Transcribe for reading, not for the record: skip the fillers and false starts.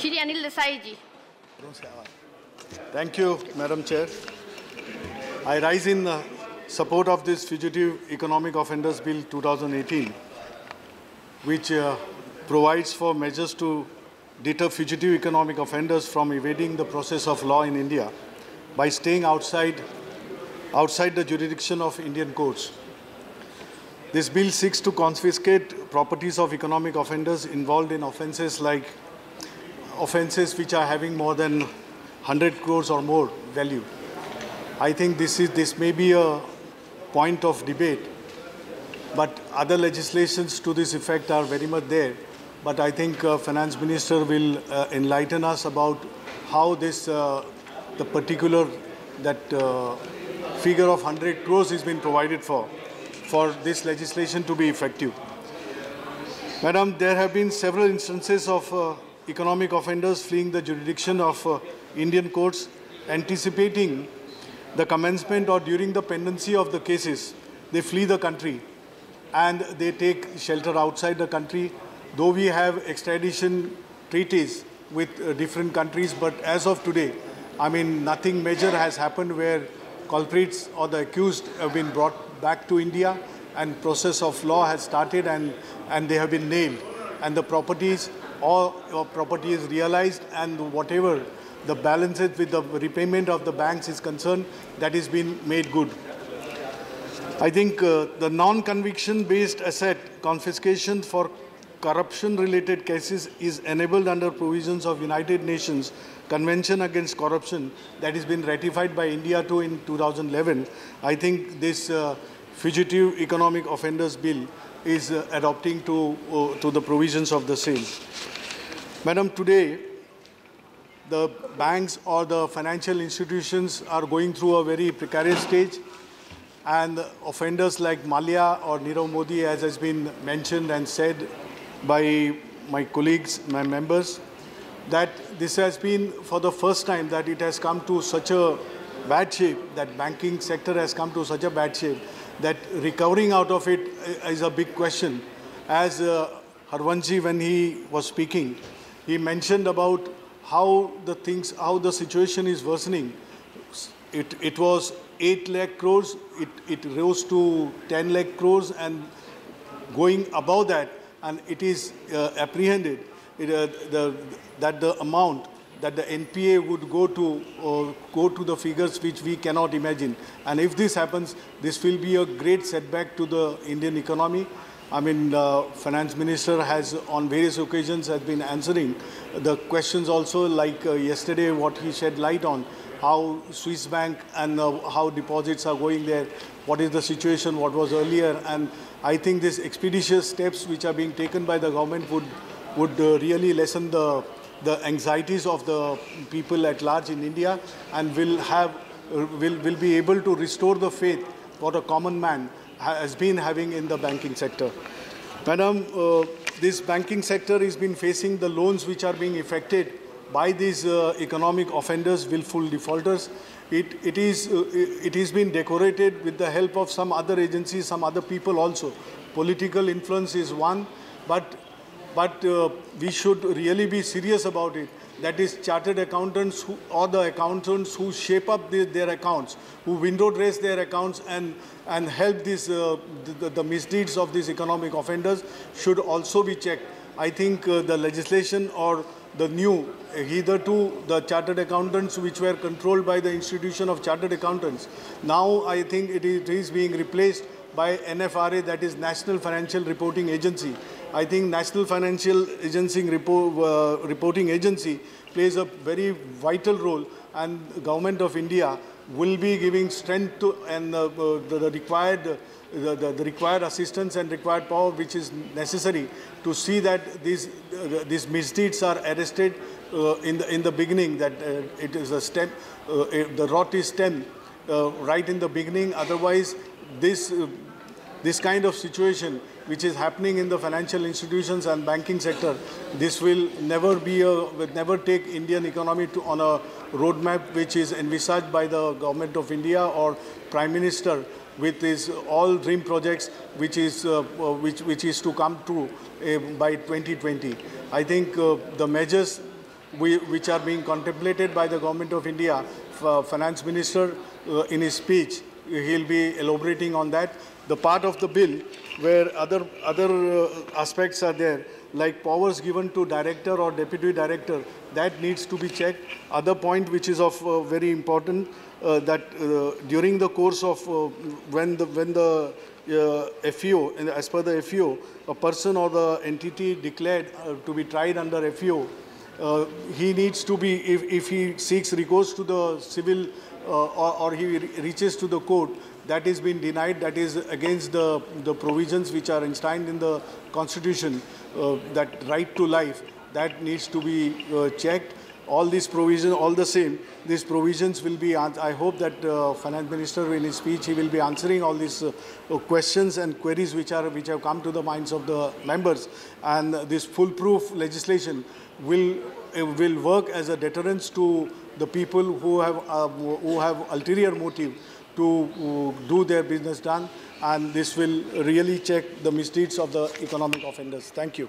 Shri Anil Desai ji. Thank you, Madam Chair. I rise in support of this Fugitive Economic Offenders Bill 2018, which provides for measures to deter fugitive economic offenders from evading the process of law in India by staying outside the jurisdiction of Indian courts. This bill seeks to confiscate properties of economic offenders involved in offences which are having more than 100 crores or more value. I think this may be a point of debate, but other legislations to this effect are very much there. But I think Finance Minister will enlighten us about how this, the particular figure of 100 crores has been provided for this legislation to be effective. Madam, there have been several instances of economic offenders fleeing the jurisdiction of Indian courts, anticipating the commencement or during the pendency of the cases. They flee the country and they take shelter outside the country. Though we have extradition treaties with different countries, but as of today, I mean, nothing major has happened where culprits or the accused have been brought back to India and process of law has started and they have been nailed. And the properties, all property is realized, and whatever the balances with the repayment of the banks is concerned, that is been made good. I think the non-conviction based asset confiscation for corruption-related cases is enabled under provisions of United Nations Convention Against Corruption that has been ratified by India too in 2011. I think this Fugitive Economic Offenders Bill is adopting to the provisions of the same. Madam, today the banks or the financial institutions are going through a very precarious stage, and offenders like Malia or Nirav Modi, as has been mentioned and said by my colleagues, my members, that this has been for the first time that it has come to such a bad shape, that banking sector has come to such a bad shape, that recovering out of it is a big question. As Harvanshi, when he was speaking, he mentioned about how the situation is worsening. It was 8 lakh crores, it rose to 10 lakh crores and going above that, and it is apprehended that the amount that the NPA would go to the figures which we cannot imagine. And if this happens, this will be a great setback to the Indian economy. I mean, Finance Minister has on various occasions has been answering the questions also, like yesterday what he shed light on, how Swiss Bank and how deposits are going there, what is the situation, what was earlier. And I think these expeditious steps which are being taken by the government would really lessen the anxieties of the people at large in India, and will be able to restore the faith what a common man has been having in the banking sector. Madam, this banking sector has been facing the loans which are being affected by these economic offenders, willful defaulters. It is been decorated with the help of some other agencies, some other people also. Political influence is one, but we should really be serious about it. That is, chartered accountants or the accountants who shape up their accounts, who window dress their accounts and help the misdeeds of these economic offenders should also be checked. I think the legislation or the new, hitherto the chartered accountants which were controlled by the institution of chartered accountants, now I think it is being replaced by NFRA, that is National Financial Reporting Agency. I think National Financial Reporting Agency plays a very vital role, and the Government of India will be giving strength to and the required assistance and required power which is necessary to see that these misdeeds are arrested in the beginning, that it is a step, the rot is stemmed right in the beginning. Otherwise, this kind of situation which is happening in the financial institutions and banking sector, this will never take Indian economy on a roadmap which is envisaged by the Government of India or Prime Minister with his all dream projects which is to come true by 2020. I think the measures which are being contemplated by the Government of India. Finance Minister, in his speech, he'll be elaborating on that. The part of the bill where other aspects are there, like powers given to director or deputy director, that needs to be checked. Other point which is of very important, that during the course of when the FEO, as per the FEO, a person or the entity declared to be tried under FEO, he needs to be, if he seeks recourse to the civil or he reaches to the court, that is being denied, that is against the provisions which are enshrined in the Constitution, that right to life, that needs to be checked. All these provisions, all the same, these provisions will be, I hope that Finance Minister in his speech, he will be answering all these questions and queries which have come to the minds of the members. And this foolproof legislation will work as a deterrence to the people who have ulterior motive to do their business done, and this will really check the misdeeds of the economic offenders. Thank you.